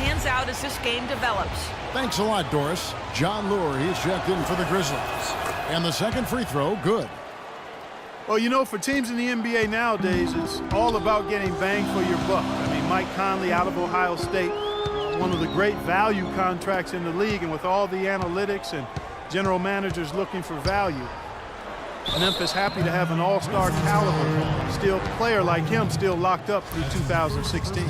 pans out as this game develops. Thanks a lot, Doris. John Lure, he's checked in for the Grizzlies. And the second free throw, good. Well, you know, for teams in the NBA nowadays, it's all about getting bang for your buck. I mean, Mike Conley out of Ohio State, one of the great value contracts in the league, and with all the analytics and general managers looking for value, Memphis happy to have an all-star caliber player like him still locked up through 2016.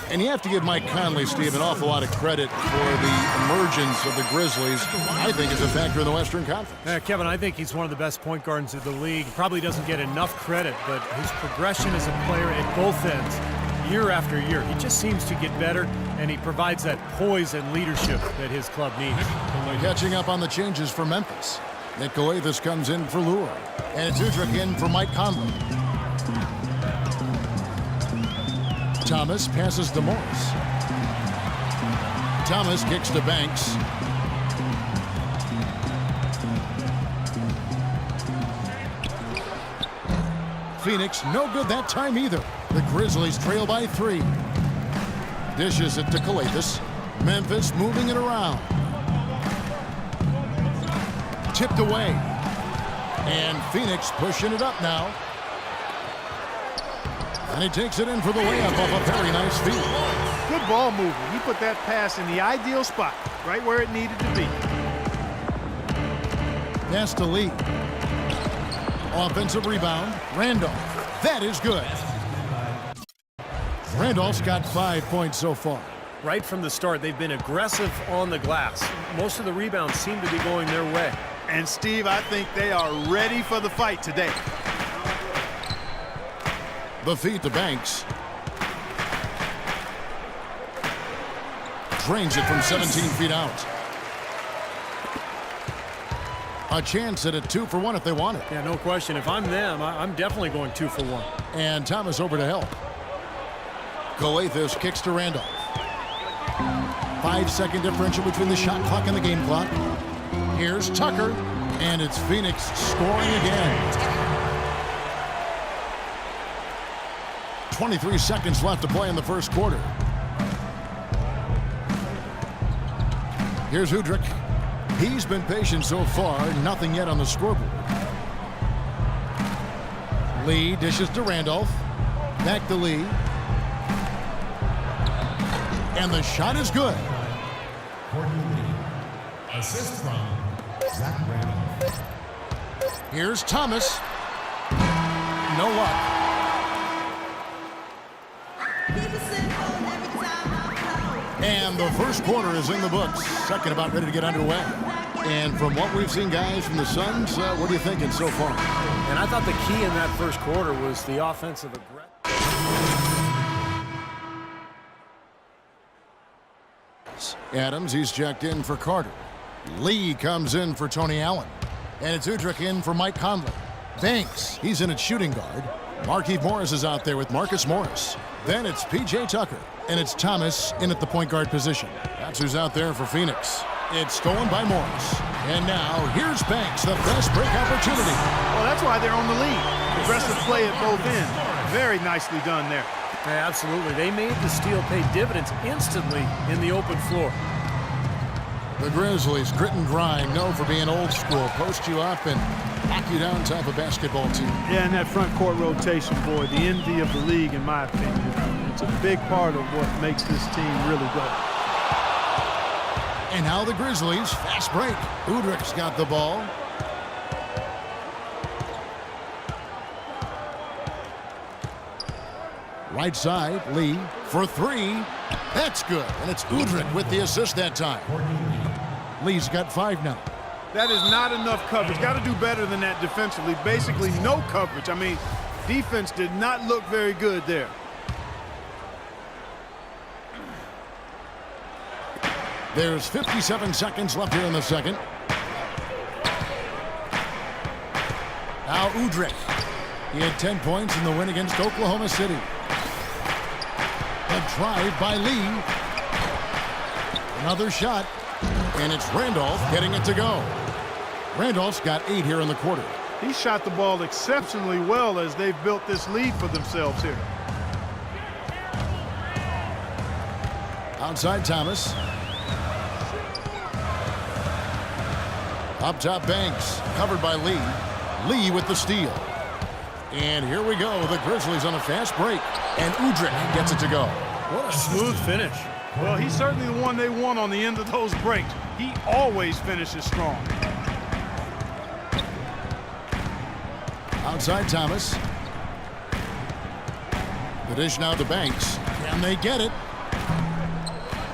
And you have to give Mike Conley, Steve, an awful lot of credit for the emergence of the Grizzlies, I think, is a factor in the Western Conference. Kevin, I think he's one of the best point guards in the league. He probably doesn't get enough credit, but his progression as a player at both ends, year after year, he just seems to get better, and he provides that poise and leadership that his club needs. Catching up on the changes for Memphis. Nick Galathis comes in for Lure, and it's Udrich in for Mike Conley. Thomas passes to Morris. Thomas kicks to Banks. Phoenix no good that time either. The Grizzlies trail by 3. Dishes it to Galathis. Memphis moving it around. Tipped away. And Phoenix pushing it up now. And he takes it in for the layup off a very nice feed. Good ball movement. He put that pass in the ideal spot, right where it needed to be. Pass to Lee. Offensive rebound. Randolph. That is good. Randolph's got 5 points so far. Right from the start, they've been aggressive on the glass. Most of the rebounds seem to be going their way. And, Steve, I think they are ready for the fight today. The feed to Banks. Drains it from 17 feet out. A chance at a 2-for-1 if they want it. Yeah, no question. If I'm them, I'm definitely going 2 for 1. And Thomas over to help. Galathis kicks to Randolph. 5-second differential between the shot clock and the game clock. Here's Tucker, and it's Phoenix scoring again. 23 seconds left to play in the first quarter. Here's Udrich. He's been patient so far, nothing yet on the scoreboard. Lee dishes to Randolph. Back to Lee. And the shot is good. Assist from Zach Randolph. Here's Thomas. No luck. And the first quarter is in the books. Second about ready to get underway. And from what we've seen, guys, from the Suns, what are you thinking so far? And I thought the key in that first quarter was the offensive aggression. Adams, he's checked in for Carter. Lee comes in for Tony Allen. And it's Udrich in for Mike Conley. Banks, he's in at shooting guard. Markieff Morris is out there with Marcus Morris. Then it's P.J. Tucker. And it's Thomas in at the point guard position. That's who's out there for Phoenix. It's stolen by Morris. And now here's Banks, the best break opportunity. Well, that's why they're on the lead. Aggressive play at both ends. Very nicely done there. Yeah, absolutely. They made the steal pay dividends instantly in the open floor. The Grizzlies, grit and grind, known for being old school. Post you up and knock you down type of basketball team. Yeah, and that front court rotation, boy, the envy of the league, in my opinion. It's a big part of what makes this team really go. And now the Grizzlies, fast break. Udrich's got the ball. Right side, Lee for 3. That's good. And it's Udrich with the assist that time. Lee's got 5 now. That is not enough coverage. Got to do better than that defensively. Basically no coverage. I mean, defense did not look very good there. There's 57 seconds left here in the second. Now Udrich. He had 10 points in the win against Oklahoma City. A drive by Lee. Another shot. And it's Randolph getting it to go. Randolph's got 8 here in the quarter. He shot the ball exceptionally well as they've built this lead for themselves here. Outside Thomas. Up top Banks, covered by Lee. Lee with the steal. And here we go. The Grizzlies on a fast break. And Udrih gets it to go. What a smooth finish. Well, he's certainly the one they want on the end of those breaks. He always finishes strong. Outside Thomas. The dish now to Banks. Can they get it?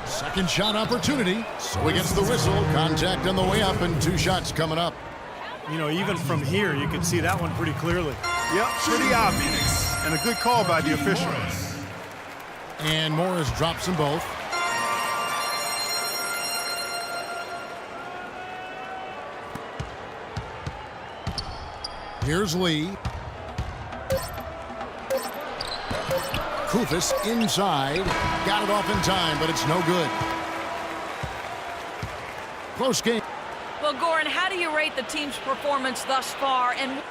Second shot opportunity. So he gets the whistle. Contact on the way up and 2 shots coming up. You know, even from here, you can see that one pretty clearly. Yep, pretty obvious. And a good call by the official. And Morris drops them both. Here's Lee. Koufos inside. Got it off in time, but it's no good. Close game. Well, Goran, how do you rate the team's performance thus far? And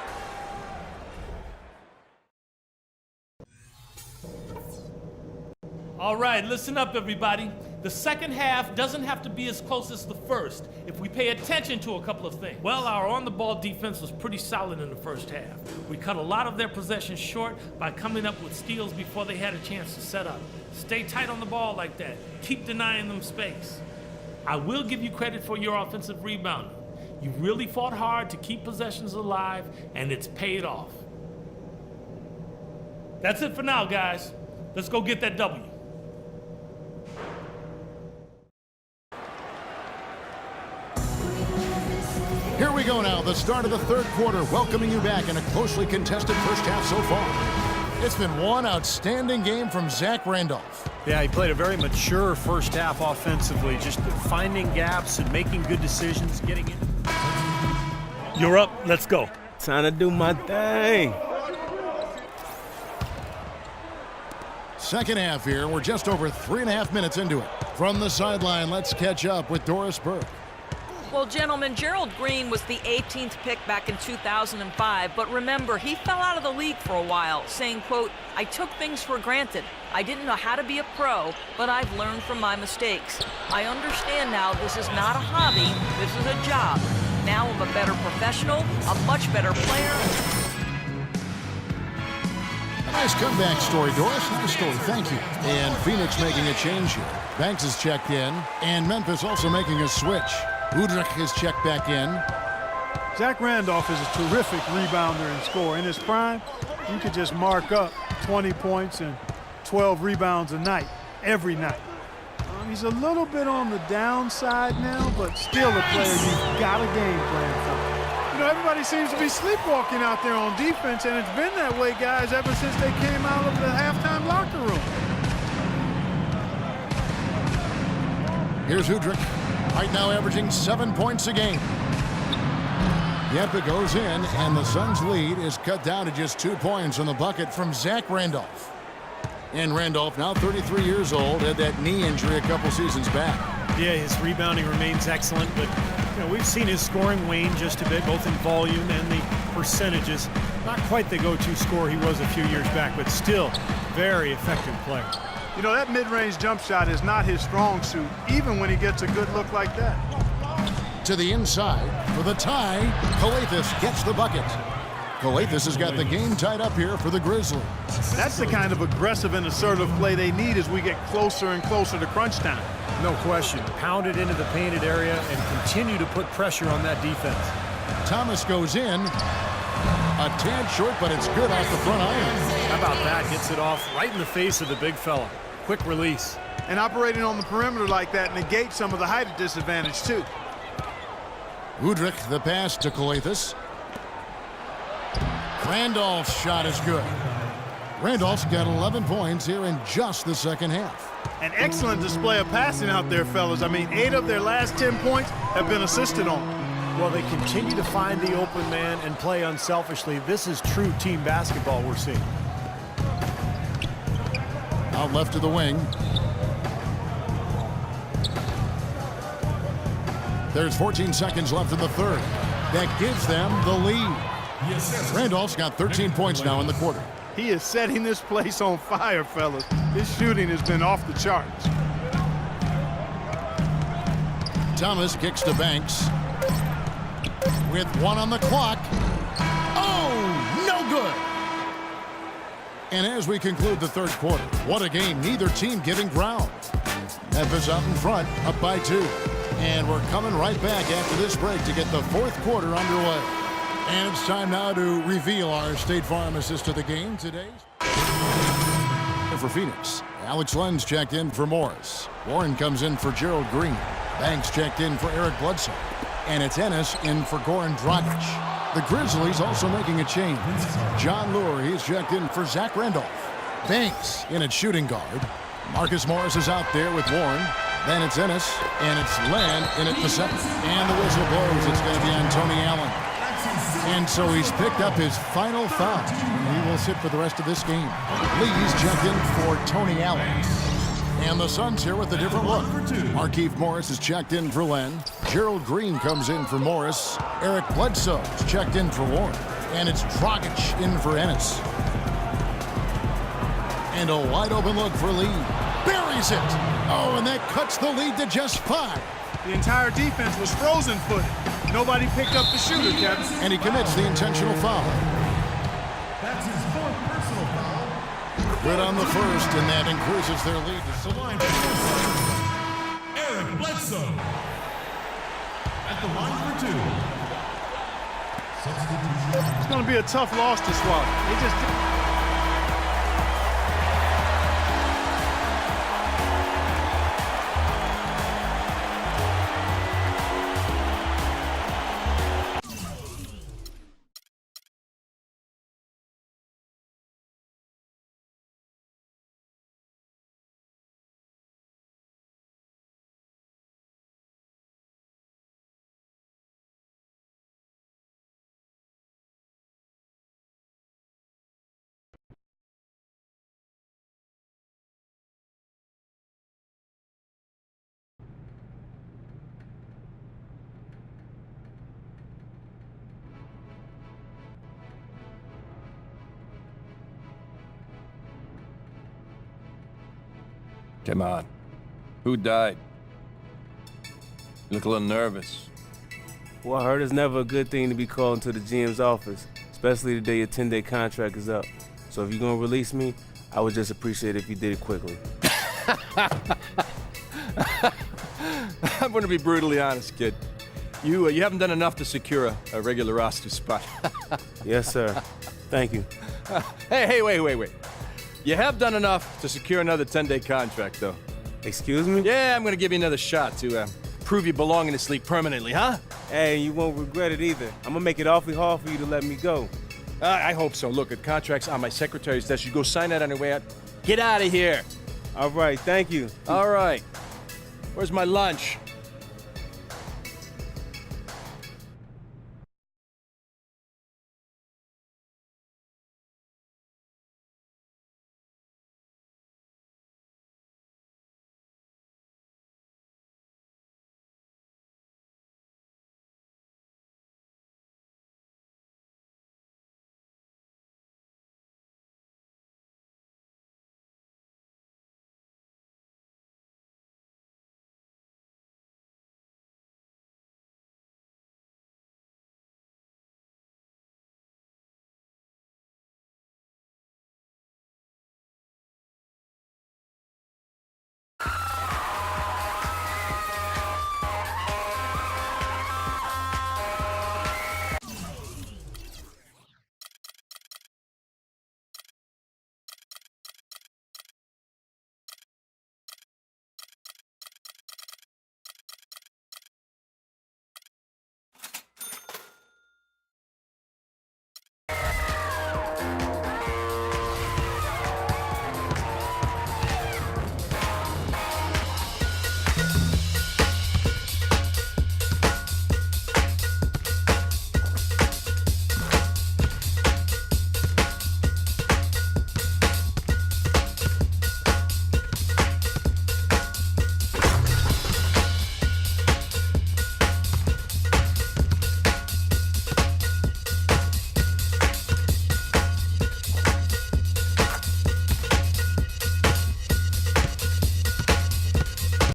All right, listen up, everybody. The second half doesn't have to be as close as the first if we pay attention to a couple of things. Well, our on-the-ball defense was pretty solid in the first half. We cut a lot of their possessions short by coming up with steals before they had a chance to set up. Stay tight on the ball like that. Keep denying them space. I will give you credit for your offensive rebounding. You really fought hard to keep possessions alive, and it's paid off. That's it for now, guys. Let's go get that W. Here we go now, the start of the third quarter, welcoming you back in a closely contested first half so far. It's been one outstanding game from Zach Randolph. Yeah, he played a very mature first half offensively, just finding gaps and making good decisions, getting in. You're up. Let's go. Time to do my thing. Second half here, we're just over 3.5 minutes into it. From the sideline, let's catch up with Doris Burke. well, gentlemen, Gerald Green was the 18th pick back in 2005, but remember, he fell out of the league for a while, saying, quote, "I took things for granted. I didn't know how to be a pro, but I've learned from my mistakes. I understand now this is not a hobby, this is a job. Now I'm a better professional, a much better player." Nice comeback story, Doris. Nice story, thank you. And Phoenix making a change here. Banks is checked in, and Memphis also making a switch. Udrih is checked back in. Zach Randolph is a terrific rebounder and scorer. In his prime, you could just mark up 20 points and 12 rebounds a night, every night. He's a little bit on the downside now, but still a player you've got a game plan for. You know, everybody seems to be sleepwalking out there on defense, and it's been that way, guys, ever since they came out of the halftime locker room. Here's Udrih, right now averaging 7 points a game. Yep, it goes in, and the Suns' lead is cut down to just 2 points on the bucket from Zach Randolph. And Randolph, now 33 years old, had that knee injury a couple seasons back. Yeah, his rebounding remains excellent, but you know, we've seen his scoring wane just a bit, both in volume and the percentages. Not quite the go-to scorer he was a few years back, but still very effective player. You know, that mid-range jump shot is not his strong suit, even when he gets a good look like that. To the inside for the tie. Calathes gets the bucket. Calathes has got the game tied up here for the Grizzlies. That's the kind of aggressive and assertive play they need as we get closer and closer to crunch time. No question. Pound it into the painted area and continue to put pressure on that defense. Thomas goes in. A tad short, but it's good off the front iron. How about that? Gets it off right in the face of the big fella. Quick release. And operating on the perimeter like that negates some of the height disadvantage, too. Udrih, the pass to Calathes. Randolph's shot is good. Randolph's got 11 points here in just the second half. An excellent display of passing out there, fellas. I mean, 8 of their last 10 points have been assisted on. Well, they continue to find the open man and play unselfishly. This is true team basketball we're seeing. Out left to the wing. There's 14 seconds left in the third. That gives them the lead. Randolph's got 13 points now in the quarter. He is setting this place on fire, fellas. His shooting has been off the charts. Thomas kicks to Banks. With 1 on the clock. Oh, no good. And as we conclude the third quarter, what a game. Neither team giving ground. Memphis out in front, up by 2. And we're coming right back after this break to get the fourth quarter underway. And it's time now to reveal our State Farm assist to the game today. For Phoenix, Alex Lenz checked in for Morris. Warren comes in for Gerald Green. Banks checked in for Eric Bledsoe. And it's Ennis in for Goran Dragic. The Grizzlies also making a change. John Lure, he's checked in for Zach Randolph. Banks in at shooting guard. Marcus Morris is out there with Warren. Then it's Ennis, and it's Len in at the 7th. And the whistle blows. It's going to be on Tony Allen. And so he's picked up his final foul. He will sit for the rest of this game. Lee's checked in for Tony Allen. And the Suns here with a different look. Markieff Morris is checked in for Len. Gerald Green comes in for Morris. Eric Bledsoe is checked in for Warren. And it's Dragic in for Ennis. And a wide open look for Lee. Buries it. Oh, and that cuts the lead to just 5. The entire defense was frozen-footed. Nobody picked up the shooter, Kevin. And he commits the intentional foul. That's his 4th personal foul. Good on the first, and that increases their lead. The line for Eric Bledsoe. At the line for 2. Substitution. It's going to be a tough loss to swallow. They just... Come on. Who died? You look a little nervous. Well, I heard it's never a good thing to be called into the GM's office, especially the day your 10-day contract is up. So if you're going to release me, I would just appreciate it if you did it quickly. I'm going to be brutally honest, kid. You haven't done enough to secure a regular roster spot. Yes, sir. Thank you. Hey, wait. You have done enough to secure another 10-day contract, though. Excuse me? Yeah, I'm going to give you another shot to prove you belong in this league permanently, huh? Hey, you won't regret it either. I'm going to make it awfully hard for you to let me go. I hope so. Look, the contract's on my secretary's desk. You go sign that on your way out. Get out of here. All right, thank you. All right. Where's my lunch?